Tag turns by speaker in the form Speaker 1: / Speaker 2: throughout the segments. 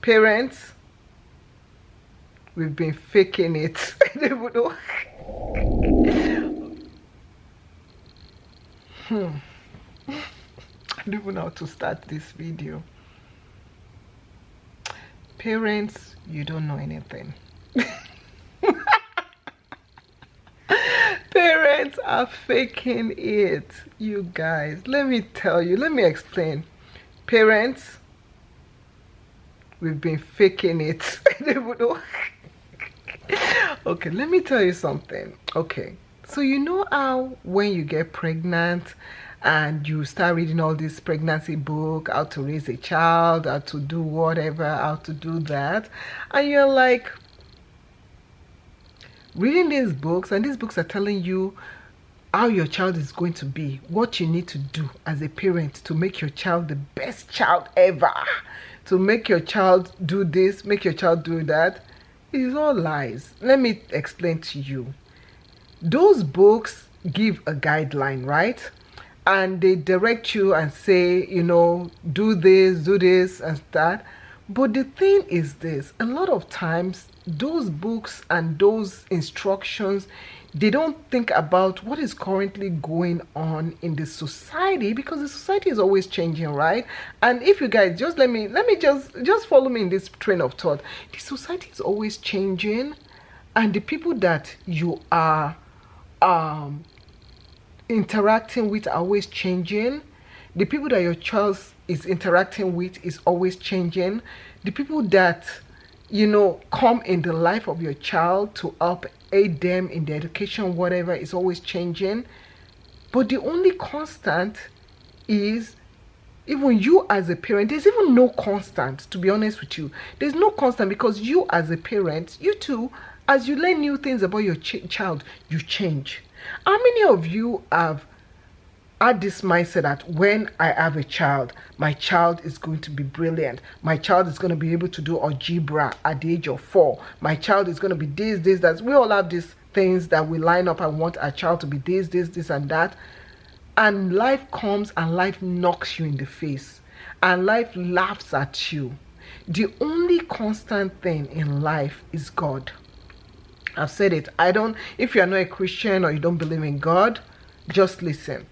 Speaker 1: Parents, we've been faking it. I don't even know. I don't even know how to start this video. Parents, you don't know anything. Parents are faking it, you guys. Let me tell you, let me explain. Parents, we've been faking it. I don't even know. Okay, let me tell you something. Okay, so you know how when you get pregnant and you start reading all this pregnancy book, how to raise a child, how to do whatever, how to do that, and you're like reading these books, and these books are telling you how your child is going to be, what you need to do as a parent to make your child the best child ever, to make your child do this, make your child do that. It's all lies. Let me explain to you. Those books give a guideline, right? And they direct you and say, you know, do this and that. But the thing is this, a lot of times those books and those instructions, they don't think about what is currently going on in the society, because the society is always changing, right? And if you guys just let me just follow me in this train of thought. The society is always changing, and the people that you are interacting with are always changing. The people that your child is interacting with is always changing. The people that, you know, come in the life of your child to help aid them in their education, whatever, is always changing. But the only constant is, even you as a parent, there's even no constant, to be honest with you. There's no constant, because you as a parent, you too, as you learn new things about your child, you change. How many of you have had this mindset that when I have a child, my child is going to be brilliant, my child is going to be able to do algebra at the age of 4, my child is going to be this, that? We all have these things that we line up and want our child to be this and that. And life comes and life knocks you in the face, and life laughs at you. The only constant thing in life is God. I've said it. If you are not a Christian or you don't believe in God, just listen.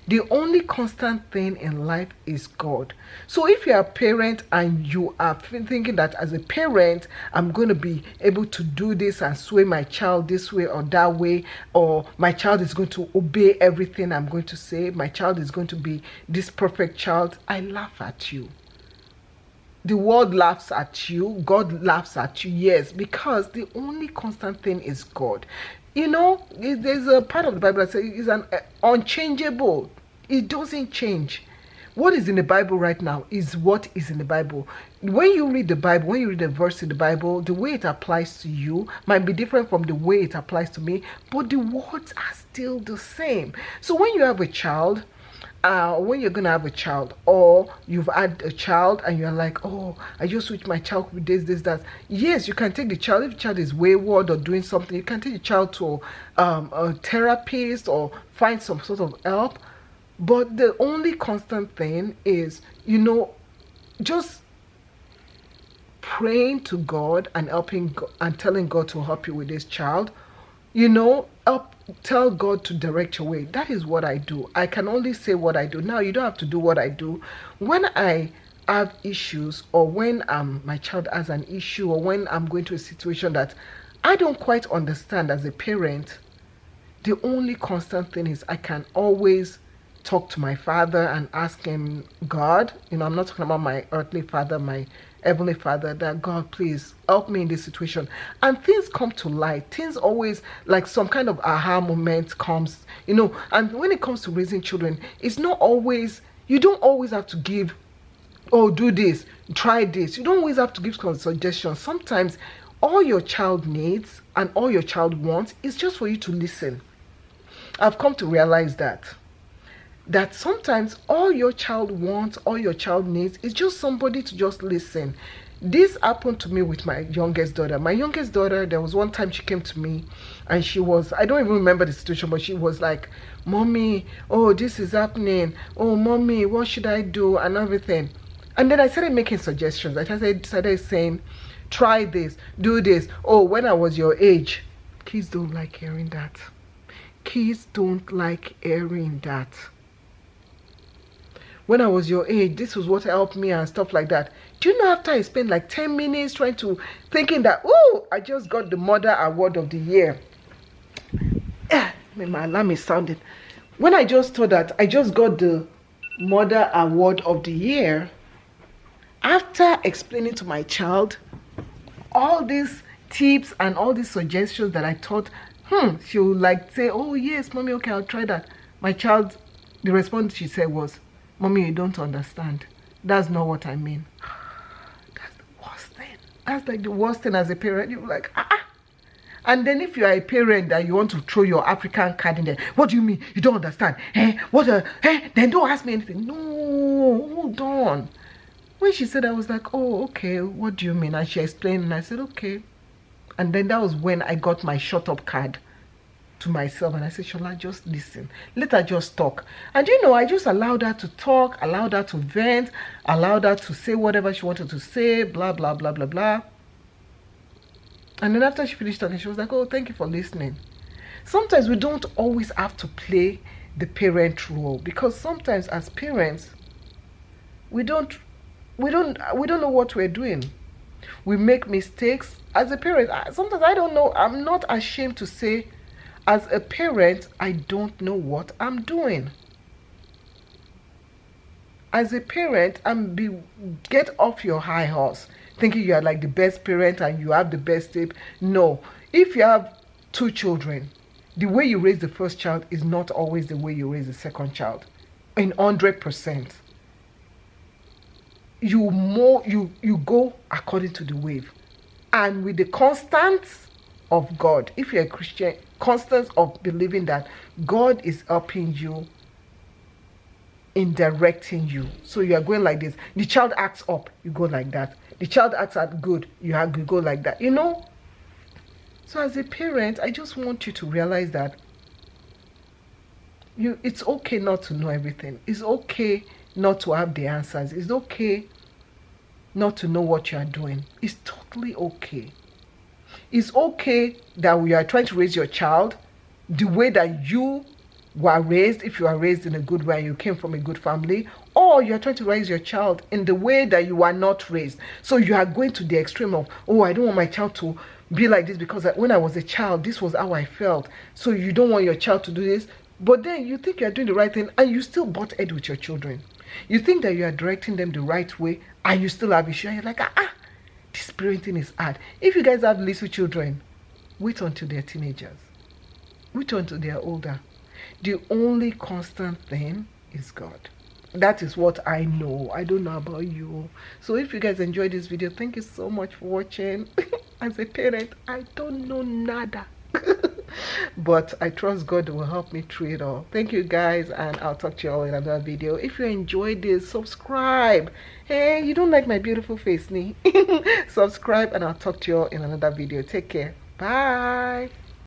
Speaker 1: The only constant thing in life is God. So if you're a parent and you are thinking that as a parent, I'm going to be able to do this and sway my child this way or that way, or my child is going to obey everything I'm going to say, my child is going to be this perfect child, I laugh at you. The world laughs at you. God laughs at you. Yes, because the only constant thing is God. You know, there's a part of the Bible that says it's an unchangeable. It doesn't change. What is in the Bible right now is what is in the Bible. When you read the Bible, when you read a verse in the Bible, the way it applies to you might be different from the way it applies to me, but the words are still the same. So when you have a child, when you're gonna have a child, or you've had a child and you're like, oh, I just wish my child with this, that. Yes, you can take the child. If the child is wayward or doing something, you can take the child to a therapist or find some sort of help. But the only constant thing is, you know, just praying to God and helping God and telling God to help you with this child. You know, tell God to direct your way. That is what I do. I can only say what I do. Now, you don't have to do what I do. When I have issues, or when my child has an issue, or when I'm going to a situation that I don't quite understand as a parent, the only constant thing is I can always talk to my Father and ask him, God, you know, I'm not talking about my earthly father, my Heavenly Father, that God, please help me in this situation. And things come to light. Things always, like some kind of aha moment comes, you know. And when it comes to raising children, it's not always, you don't always have to give, oh, do this, try this. You don't always have to give some suggestions. Sometimes all your child needs and all your child wants is just for you to listen. I've come to realize that sometimes all your child wants, all your child needs is just somebody to just listen. This happened to me with my youngest daughter. My youngest daughter, there was one time she came to me and she was, I don't even remember the situation, but she was like, Mommy, oh, this is happening. Oh, Mommy, what should I do? And everything. And then I started making suggestions. I started saying, try this, do this. Oh, when I was your age. Kids don't like hearing that. Kids don't like hearing that. When I was your age, this was what helped me and stuff like that. Do you know, after I spent like 10 minutes thinking that, oh, I just got the Mother Award of the Year. My alarm is sounding. When I just thought that I just got the Mother Award of the Year, after explaining to my child all these tips and all these suggestions that I thought, she would like say, oh yes, mommy, okay, I'll try that. My child, the response she said was, mommy, you don't understand. That's not what I mean. That's the worst thing. That's like the worst thing as a parent. You're like, And then if you are a parent that you want to throw your African card in there, what do you mean? You don't understand? Then don't ask me anything. No, hold on. When she said, I was like, oh, okay, what do you mean? And she explained, and I said, okay. And then that was when I got my shut up card to myself, and I said, Shola, just listen. Let her just talk. And you know, I just allowed her to talk, allowed her to vent, allowed her to say whatever she wanted to say, blah, blah, blah, blah, blah. And then after she finished talking, she was like, oh, thank you for listening. Sometimes we don't always have to play the parent role, because sometimes as parents, we don't know what we're doing. We make mistakes. As a parent, sometimes I don't know. I'm not ashamed to say, as a parent, I don't know what I'm doing. As a parent, get off your high horse, thinking you are like the best parent and you have the best tip. No. If you have 2 children, the way you raise the first child is not always the way you raise the second child. In 100%. You go according to the wave. And with the constance of God, if you're a Christian, constance of believing that God is helping you in directing you. So you are going like this. The child acts up, you go like that. The child acts out good, you go like that. You know? So as a parent, I just want you to realize that it's okay not to know everything. It's okay not to have the answers. It's okay not to know what you are doing. It's totally okay. It's okay that we are trying to raise your child the way that you were raised, if you are raised in a good way and you came from a good family, or you are trying to raise your child in the way that you are not raised. So you are going to the extreme of, oh, I don't want my child to be like this because when I was a child, this was how I felt. So you don't want your child to do this. But then you think you are doing the right thing and you still butt head with your children. You think that you are directing them the right way and you still have issues. And you're like, this parenting is hard. If you guys have little children, wait until they're teenagers. Wait until they're older. The only constant thing is God. That is what I know. I don't know about you. So if you guys enjoyed this video, thank you so much for watching. As a parent, I don't know nada. But I trust God will help me through it all. Thank you guys, and I'll talk to you all in another video. If you enjoyed this, subscribe. Hey, you don't like my beautiful face, nee? Subscribe, and I'll talk to you all in another video. Take care. Bye.